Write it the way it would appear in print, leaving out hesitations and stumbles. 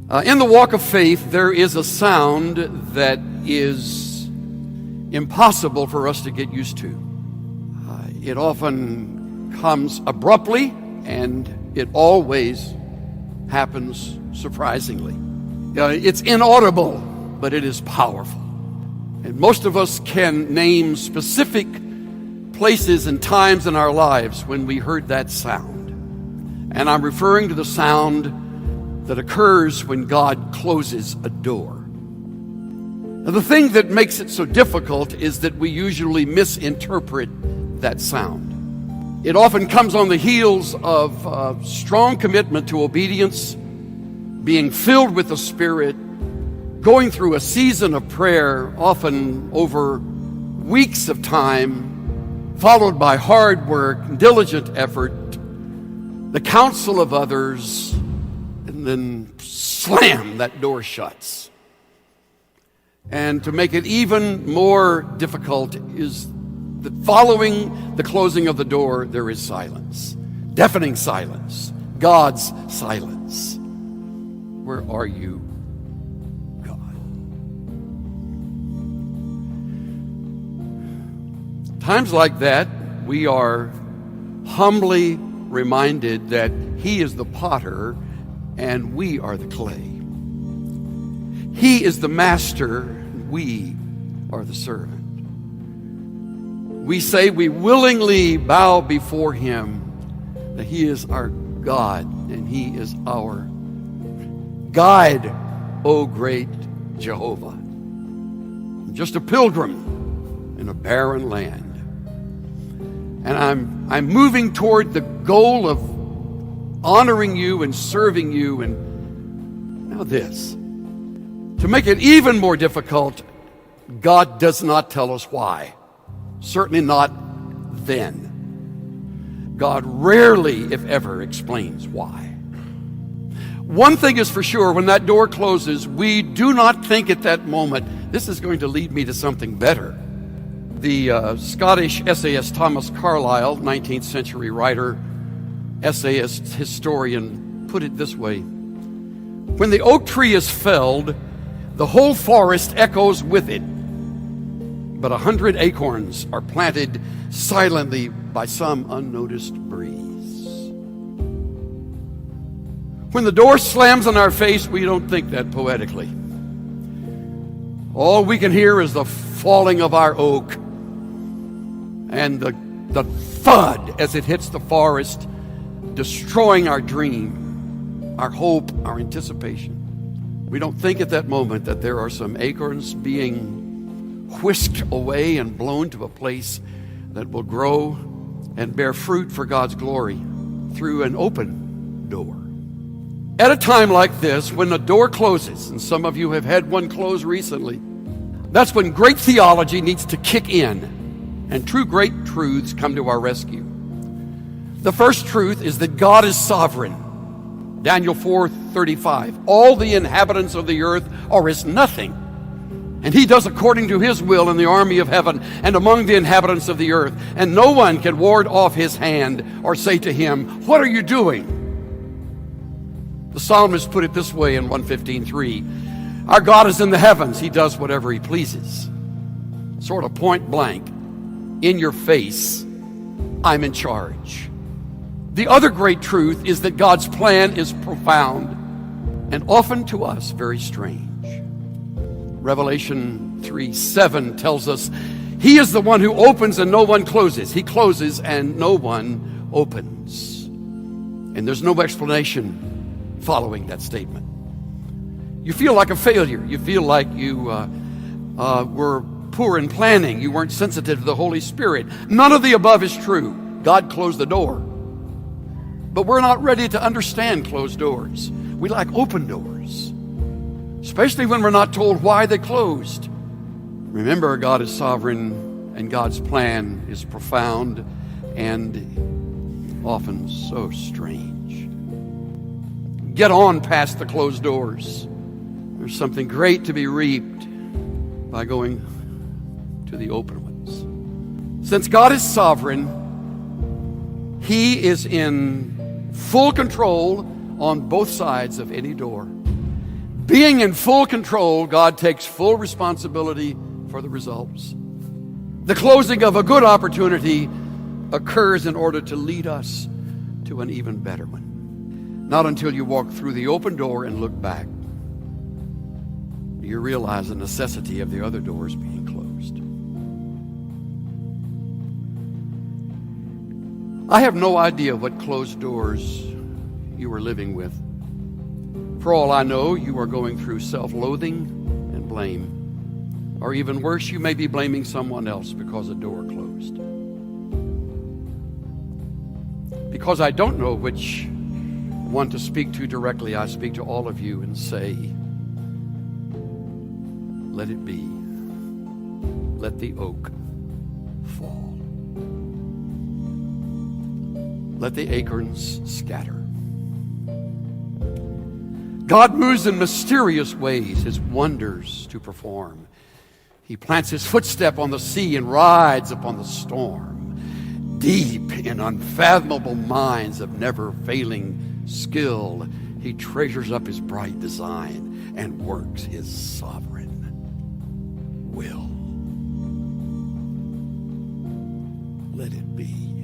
In the walk of faith, there is a sound that is impossible for us to get used to. It often comes abruptly, and it always happens surprisingly. It's inaudible, but it is powerful. And most of us can name specific places and times in our lives when we heard that sound. And I'm referring to the sound that occurs when God closes a door. Now, the thing that makes it so difficult is that we usually misinterpret that sound. It often comes on the heels of strong commitment to obedience, being filled with the Spirit, going through a season of prayer, often over weeks of time, followed by hard work, diligent effort, the counsel of others, and then slam, that door shuts. And to make it even more difficult is that following the closing of the door, there is silence. Deafening silence. God's silence. Where are you, God? Times like that, we are humbly reminded that He is the potter and we are the clay. He is the master, and we are the servant. We say we willingly bow before Him, that He is our God and He is our guide, O great Jehovah. I'm just a pilgrim in a barren land. And I'm moving toward the goal of honoring you and serving you. And now this. To make it even more difficult, God does not tell us why. Certainly not then. God rarely, if ever, explains why. One thing is for sure, when that door closes, we do not think at that moment, this is going to lead me to something better. The Scottish essayist Thomas Carlyle, 19th century writer, essayist, historian, put it this way: when the oak tree is felled, the whole forest echoes with it, but 100 acorns are planted silently by some unnoticed breeze. When the door slams on our face, we don't think that poetically. All we can hear is the falling of our oak and the thud as it hits the forest, destroying our dream, our hope, our anticipation. We don't think at that moment that there are some acorns being whisked away and blown to a place that will grow and bear fruit for God's glory through an open door. At a time like this, when the door closes, and some of you have had one close recently, that's when great theology needs to kick in and true great truths come to our rescue. The first truth is that God is sovereign. Daniel 4:35. All the inhabitants of the earth are as nothing, and He does according to His will in the army of heaven and among the inhabitants of the earth, and no one can ward off His hand or say to Him, "What are you doing?" The psalmist put it this way in 115:3. Our God is in the heavens. He does whatever He pleases. Sort of point blank, in your face, I'm in charge. The other great truth is that God's plan is profound and often to us very strange. Revelation 3:7 tells us He is the one who opens and no one closes. He closes and no one opens. And there's no explanation following that statement. You feel like a failure. You feel like you were poor in planning. You weren't sensitive to the Holy Spirit. None of the above is true. God closed the door. But we're not ready to understand closed doors. We like open doors, especially when we're not told why they closed. Remember, God is sovereign and God's plan is profound and often so strange. Get on past the closed doors. There's something great to be reaped by going to the open ones. Since God is sovereign, He is in full control on both sides of any door. Being in full control, God takes full responsibility for the results. The closing of a good opportunity occurs in order to lead us to an even better one. Not until you walk through the open door and look back do you realize the necessity of the other doors being closed. I have no idea what closed doors you are living with. For all I know, you are going through self-loathing and blame. Or even worse, you may be blaming someone else because a door closed. Because I don't know which one to speak to directly, I speak to all of you and say, let it be. Let the oak fall. Let the acorns scatter. God moves in mysterious ways, his wonders to perform. He plants his footstep on the sea and rides upon the storm. Deep in unfathomable minds of never-failing skill, he treasures up his bright design and works his sovereign will. Let it be.